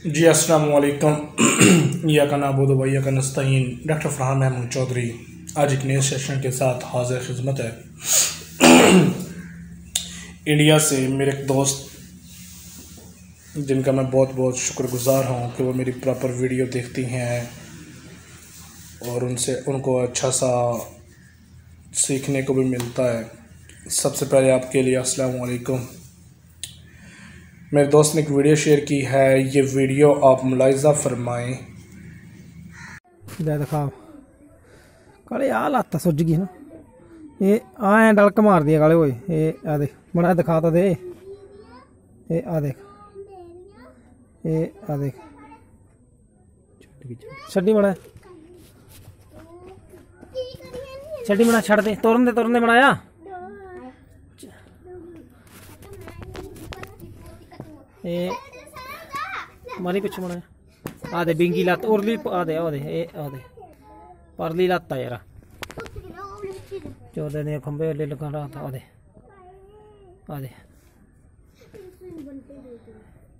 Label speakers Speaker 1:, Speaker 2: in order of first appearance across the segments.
Speaker 1: जी अस्सलाम वालेकुम या का नाबुद व या का नस्तईन। डॉक्टर फरहान महमूद चौधरी आज एक नए सेशन के साथ हाजिर खिदमत है। इंडिया से मेरे एक दोस्त जिनका मैं बहुत बहुत शुक्रगुज़ार हूँ कि वो मेरी प्रॉपर वीडियो देखती हैं और उनको अच्छा सा सीखने को भी मिलता है। सबसे पहले आपके लिए अस्सलाम वालेकुम। मेरे दोस्त ने एक वीडियो शेयर की है, ये वीडियो आप मुलाहिज़ा फरमाएं।
Speaker 2: दिखा काले आ लत्त सुज गई ना, ये आ डलक मार दिया काले ओए। ये आ देख बड़ा दिखा तो दे। ये आ देख, ये आ देख छड्डी बना, छड्डी बना, छड़ दे, तुरन दे बनाया। ये मारी कुछ बनाया। आ दे बिंगी लत्त उरली, आ दे परली लत्त यार, चौदह ने खंबे ले लगा रहा था। आ दे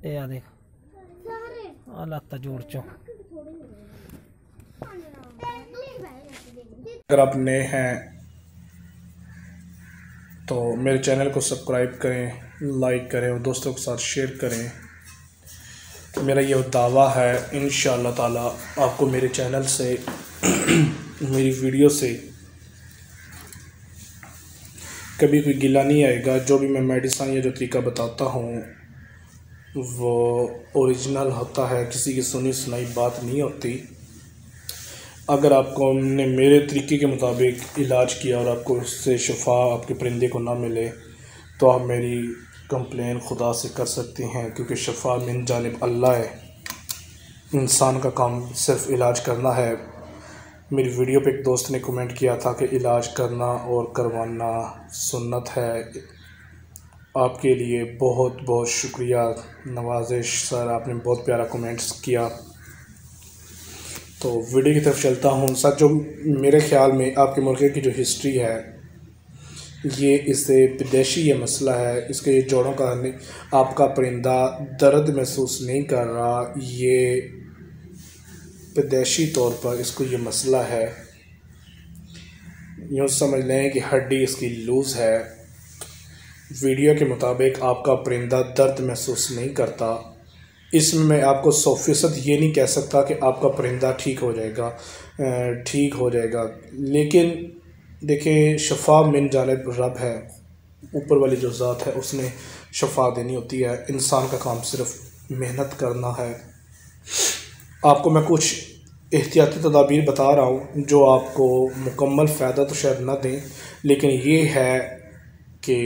Speaker 2: ये आ देख, आ लत्त जोड़ चो।
Speaker 1: अगर आप नए हैं तो मेरे चैनल को सब्सक्राइब करें, लाइक करें और दोस्तों के साथ शेयर करें। मेरा ये दावा है इंशाअल्लाह ताला आपको मेरे चैनल से मेरी वीडियो से कभी कोई गिला नहीं आएगा। जो भी मैं मेडिसिन या जो तरीका बताता हूँ वो ओरिजिनल होता है, किसी की सुनी सुनाई बात नहीं होती। अगर आपको हमने मेरे तरीके के मुताबिक इलाज किया और आपको उससे शफा आपके परिंदे को ना मिले तो आप मेरी कंप्लेन खुदा से कर सकते हैं, क्योंकि शफा मिन जानिब अल्लाह है। इंसान का काम सिर्फ इलाज करना है। मेरी वीडियो पे एक दोस्त ने कमेंट किया था कि इलाज करना और करवाना सुन्नत है। आपके लिए बहुत बहुत शुक्रिया नवाजिश सर, आपने बहुत प्यारा कमेंट्स किया। तो वीडियो की तरफ चलता हूँ। सर, जो मेरे ख्याल में आपके मुर्गे की जो हिस्ट्री है ये इससे पैदाइशी ये मसला है। इसके जोड़ों का आपका परिंदा दर्द महसूस नहीं कर रहा, ये पैदाइशी तौर पर इसको ये मसला है। यूँ समझ लें कि हड्डी इसकी लूज़ है। वीडियो के मुताबिक आपका परिंदा दर्द महसूस नहीं करता। इसमें मैं आपको 100% ये नहीं कह सकता कि आपका परिंदा ठीक हो जाएगा, लेकिन देखें शफा मिन जानिब रब है, ऊपर वाली जो ज़ात है उसने शफा देनी होती है। इंसान का काम सिर्फ मेहनत करना है। आपको मैं कुछ एहतियाती तदाबीर बता रहा हूँ जो आपको मुकम्मल फ़ायदा तो शायद ना दें, लेकिन ये है कि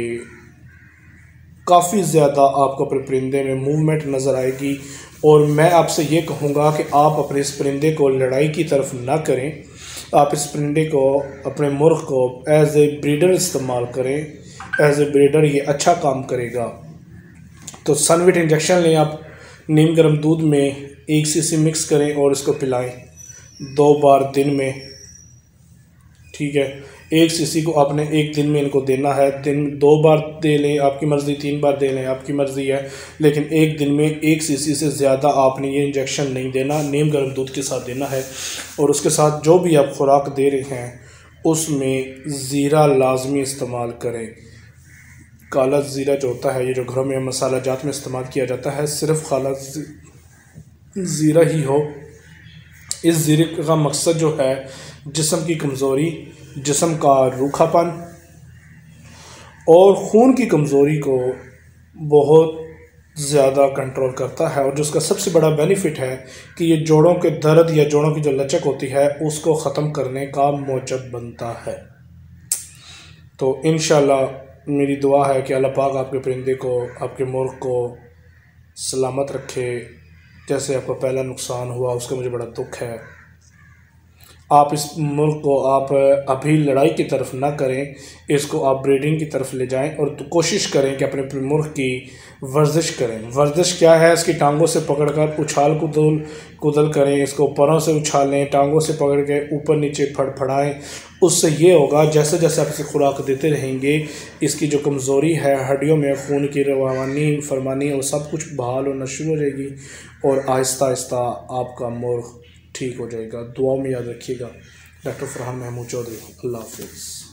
Speaker 1: काफ़ी ज़्यादा आपको अपने परिंदे में मूवमेंट नज़र आएगी। और मैं आपसे ये कहूँगा कि आप अपने इस परिंदे को लड़ाई की तरफ ना करें। आप इस परिंदे को, अपने मुर्ग को एज ए ब्रीडर इस्तेमाल करें। एज ए ब्रीडर ये अच्छा काम करेगा। तो सनविट इंजेक्शन लें आप, नीम गर्म दूध में 1 cc मिक्स करें और इसको पिलाएं 2 बार दिन में, ठीक है। 1 cc को आपने एक दिन में इनको देना है। दिन 2 बार दे लें आपकी मर्ज़ी, 3 बार दे लें आपकी मर्ज़ी है, लेकिन एक दिन में 1 cc से ज़्यादा आपने ये इंजेक्शन नहीं देना। नीम गर्म दूध के साथ देना है। और उसके साथ जो भी आप खुराक दे रहे हैं उसमें ज़ीरा लाजमी इस्तेमाल करें। काला ज़ीरा जो होता है, ये जो घरों में मसाला जात में इस्तेमाल किया जाता है, सिर्फ काला ज़ीरा ही हो। इस ज़ीरे का मकसद जो है जिस्म की कमज़ोरी, जिस्म का रूखापन और खून की कमज़ोरी को बहुत ज़्यादा कंट्रोल करता है। और जिसका सबसे बड़ा बेनिफिट है कि ये जोड़ों के दर्द या जोड़ों की जो लचक होती है उसको ख़त्म करने का मौजब बनता है। तो इंशाअल्लाह मेरी दुआ है कि अल्लाह पाक आपके परिंदे को, आपके मुर्ग को सलामत रखे। जैसे आपका पहला नुकसान हुआ उसका मुझे बड़ा दुख है। आप इस मुर्ग को आप अभी लड़ाई की तरफ ना करें, इसको आप ब्रीडिंग की तरफ ले जाएं और तो कोशिश करें कि अपने मुर्ग की वर्जिश करें। वर्जिश क्या है? इसकी टांगों से पकड़कर उछाल कूदल करें, इसको परों से उछालें, टांगों से पकड़ के ऊपर नीचे फड़फड़ाएं। उससे ये होगा जैसे जैसे आप इसे खुराक देते रहेंगे, इसकी जो कमज़ोरी है हड्डियों में, खून की रवानी फरमानी और सब कुछ बहाल होना शुरू हो जाएगी और आहिस्ता आहिस्ता आपका मुर्ग ठीक हो जाएगा। दुआ में याद रखिएगा। डॉक्टर फरहान महमूद चौधरी। अल्लाह हाफिज़।